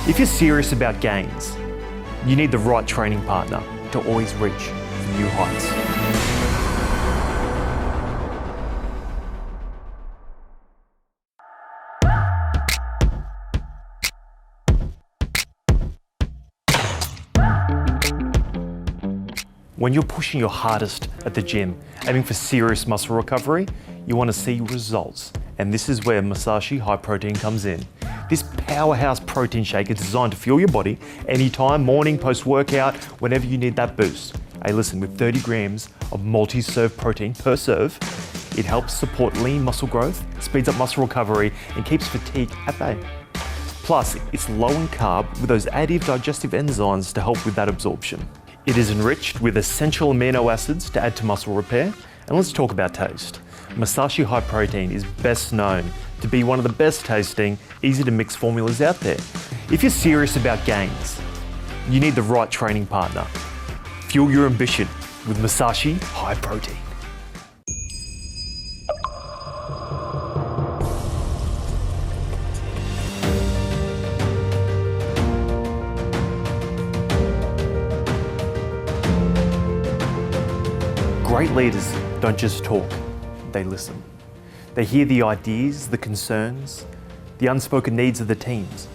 If you're serious about gains, you need the right training partner to always reach for new heights. When you're pushing your hardest at the gym, aiming for serious muscle recovery, you want to see results. And this is where Musashi High Protein comes in. This powerhouse protein shake is designed to fuel your body anytime, morning, post-workout, whenever you need that boost. Hey, listen, with 30 grams of multi-serve protein per serve, it helps support lean muscle growth, speeds up muscle recovery, and keeps fatigue at bay. Plus, it's low in carb with those additive digestive enzymes to help with that absorption. It is enriched with essential amino acids to add to muscle repair. And let's talk about taste. Musashi High Protein is best known to be one of the best tasting, easy to mix formulas out there. If you're serious about gains, you need the right training partner. Fuel your ambition with Musashi High Protein. Great leaders don't just talk, they listen. They hear the ideas, the concerns, the unspoken needs of the teams.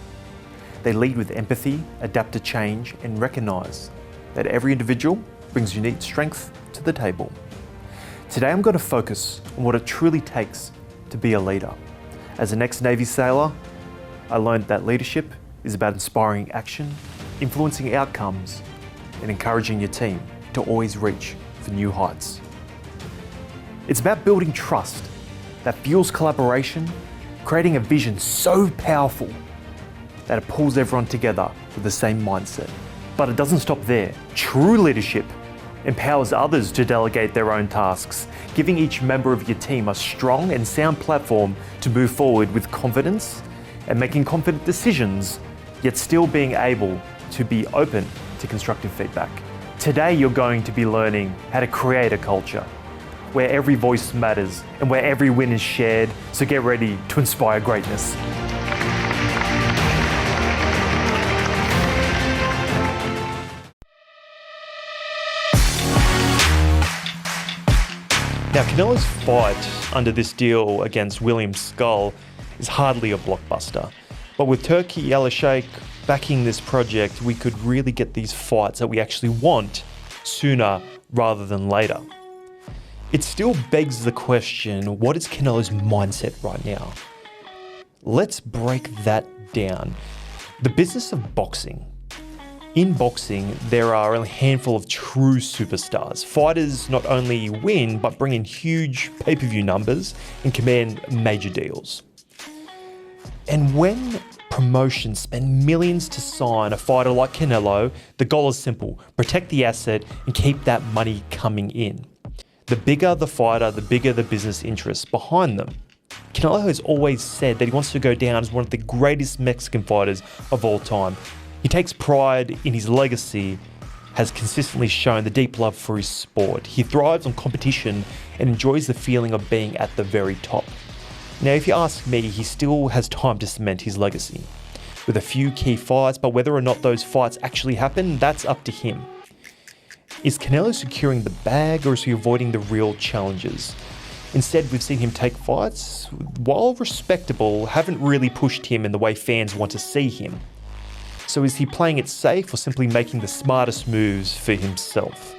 They lead with empathy, adapt to change, and recognise that every individual brings unique strength to the table. Today I'm going to focus on what it truly takes to be a leader. As an ex-Navy sailor, I learned that leadership is about inspiring action, influencing outcomes, and encouraging your team to always reach for new heights. It's about building trust that fuels collaboration, creating a vision so powerful that it pulls everyone together with the same mindset. But it doesn't stop there. True leadership empowers others to delegate their own tasks, giving each member of your team a strong and sound platform to move forward with confidence and making confident decisions, yet still being able to be open to constructive feedback. Today you're going to be learning how to create a culture where every voice matters and where every win is shared, so get ready to inspire greatness. Now, Canelo's fight under this deal against William Skull is hardly a blockbuster, but with Turkey Al Sheikh backing this project, we could really get these fights that we actually want sooner rather than later. It still begs the question, what is Canelo's mindset right now? Let's break that down. The business of boxing. In boxing, there are a handful of true superstars. Fighters not only win, but bring in huge pay-per-view numbers and command major deals. And when promotions spend millions to sign a fighter like Canelo, the goal is simple: protect the asset and keep that money coming in. The bigger the fighter, the bigger the business interests behind them. Canelo has always said that he wants to go down as one of the greatest Mexican fighters of all time. He takes pride in his legacy, has consistently shown the deep love for his sport. He thrives on competition and enjoys the feeling of being at the very top. Now, if you ask me, he still has time to cement his legacy with a few key fights, but whether or not those fights actually happen, that's up to him. Is Canelo securing the bag, or is he avoiding the real challenges? Instead, we've seen him take fights, while respectable, haven't really pushed him in the way fans want to see him. So is he playing it safe or simply making the smartest moves for himself?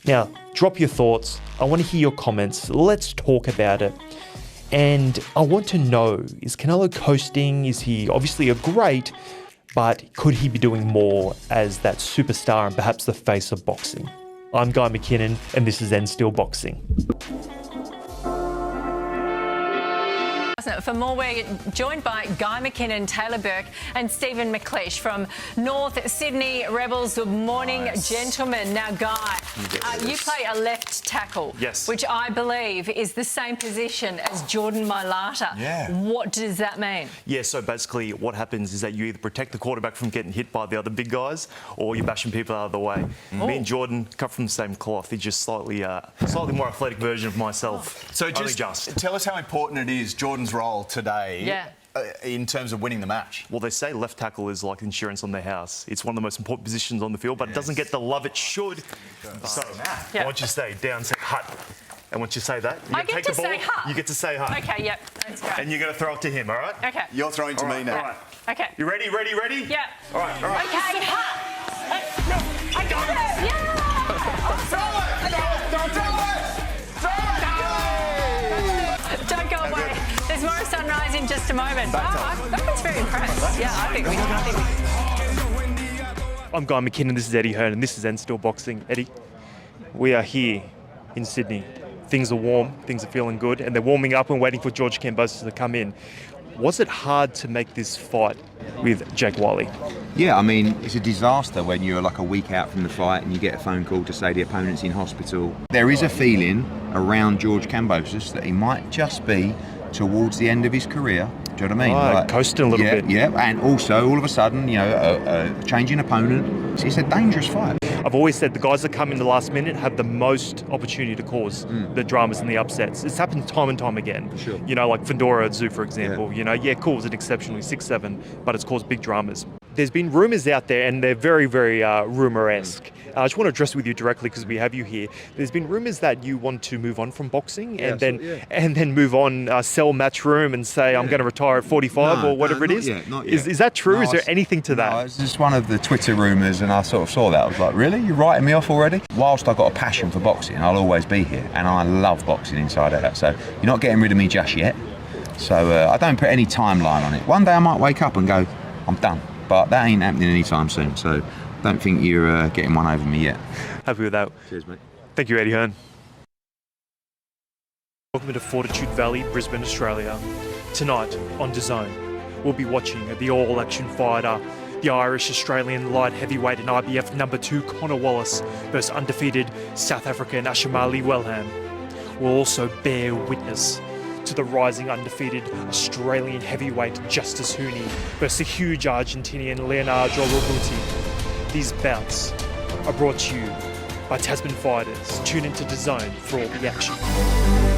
Now, drop your thoughts. I want to hear your comments. Let's talk about it. And I want to know, is Canelo coasting? Is he obviously a great, but could he be doing more as that superstar and perhaps the face of boxing? I'm Guy McKinnon, and this is End Still Boxing. For more, we're joined by Guy McKinnon, Taylor Burke and Stephen McLeish from North Sydney Rebels. Good morning, gentlemen. Now, Guy, you play a left tackle, yes, which I believe is the same position as Jordan Mailata. Yeah. What does that mean? Yeah, so basically what happens is that you either protect the quarterback from getting hit by the other big guys, or you're bashing people out of the way. Me and Jordan cut from the same cloth. He's just slightly more athletic version of myself. So just tell us how important it is, Jordan's role today, in terms of winning the match? Well, they say left tackle is like insurance on their house. It's one of the most important positions on the field, but it doesn't get the love it should. So, Yeah. once you say down, say hut. And once you say that, you I get to say hut. You get to say hut. Okay, yep, that's great. And you're going to throw it to him, all right? Okay. You're throwing to me now. All right. Okay. You ready? Yeah. All right, all right. Okay, hut. I got it. Yeah. Don't go away. There's more sunrise in just a moment. That was very impressed. Yeah, I think we I'm Guy McKinnon, this is Eddie Hearn, and this is N Still Boxing. Eddie, we are here in Sydney. Things are warm, things are feeling good, and they're warming up and waiting for George Kambosos to come in. Was it hard to make this fight with Jake Wiley? Yeah, I mean, it's a disaster when you're like a week out from the fight and you get a phone call to say the opponent's in hospital. There is a feeling around George Kambosos that he might just be towards the end of his career. Do you know what I mean? Like, coasting a little bit. Yeah, and also all of a sudden, you know, a changing opponent. It's a dangerous fight. I've always said the guys that come in the last minute have the most opportunity to cause the dramas and the upsets. It's happened time and time again. Sure. You know, like Fedora Zoo, for example. You know, cool, an exceptionally 6'7", but it's caused big dramas. There's been rumours out there, and they're very, very rumour-esque. I just want to address with you directly because we have you here. There's been rumours that you want to move on from boxing and then move on, sell Matchroom and say I'm going to retire at 45 or whatever it is. Not yet. Is that true? No, is there anything to that? No, it's just one of the Twitter rumours, and I sort of saw that. I was like, really? You're writing me off already? Whilst I've got a passion for boxing, I'll always be here, and I love boxing inside out. So you're not getting rid of me just yet. So I don't put any timeline on it. One day I might wake up and go, I'm done. But that ain't happening anytime soon. So don't think you're getting one over me yet. Happy with that. Cheers, mate. Thank you, Eddie Hearn. Welcome to Fortitude Valley, Brisbane, Australia. Tonight on DAZN, we'll be watching the all-action fighter, the Irish-Australian light heavyweight and IBF number 2 Conor Wallace versus undefeated South African Ashamali Wellham. We'll also bear witness to the rising undefeated Australian heavyweight Justice Hooney versus the huge Argentinian Leonardo Robuti. These bouts are brought to you by Tasman Fighters. Tune into DAZN for all the action.